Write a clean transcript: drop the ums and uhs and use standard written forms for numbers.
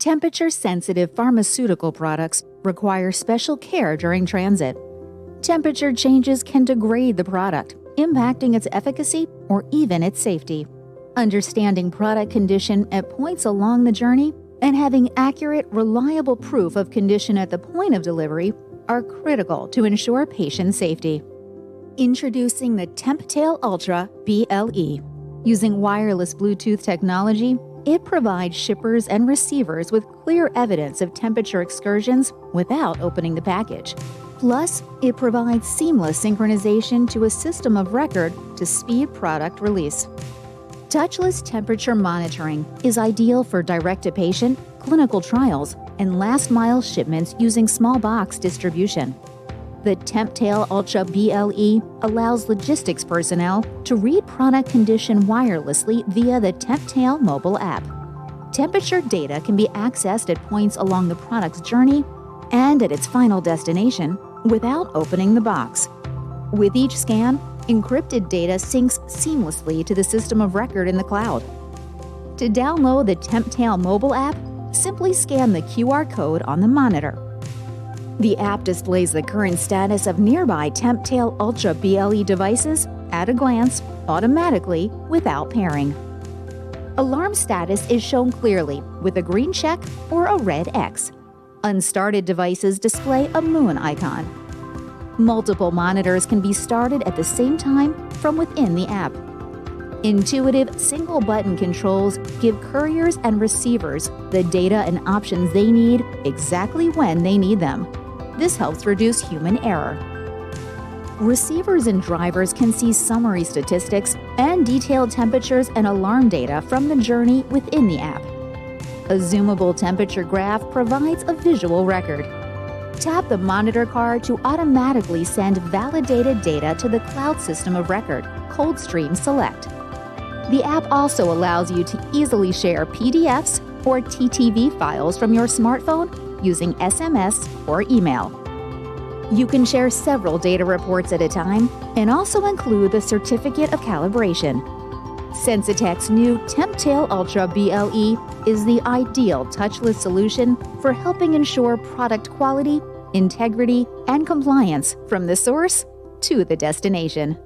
Temperature-sensitive pharmaceutical products require special care during transit. Temperature changes can degrade the product, impacting its efficacy or even its safety. Understanding product condition at points along the journey and having accurate, reliable proof of condition at the point of delivery are critical to ensure patient safety. Introducing the TempTale Ultra BLE. Using wireless Bluetooth technology, it provides shippers and receivers with clear evidence of temperature excursions without opening the package. Plus, it provides seamless synchronization to a system of record to speed product release. Touchless temperature monitoring is ideal for direct-to-patient, clinical trials, and last-mile shipments using small box distribution. The TempTale Ultra BLE allows logistics personnel to read product condition wirelessly via the TempTale mobile app. Temperature data can be accessed at points along the product's journey and at its final destination without opening the box. With each scan, encrypted data syncs seamlessly to the system of record in the cloud. To download the TempTale mobile app, simply scan the QR code on the monitor. The app displays the current status of nearby TempTale Ultra BLE devices at a glance, automatically, without pairing. Alarm status is shown clearly with a green check or a red X. Unstarted devices display a moon icon. Multiple monitors can be started at the same time from within the app. Intuitive single-button controls give couriers and receivers the data and options they need exactly when they need them. This helps reduce human error. Receivers and drivers can see summary statistics and detailed temperatures and alarm data from the journey within the app. A zoomable temperature graph provides a visual record. Tap the monitor card to automatically send validated data to the cloud system of record, Coldstream Select. The app also allows you to easily share PDFs or TTV files from your smartphone using SMS or email. You can share several data reports at a time and also include the certificate of calibration. Sensitech's new TempTale Ultra BLE is the ideal touchless solution for helping ensure product quality, integrity, and compliance from the source to the destination.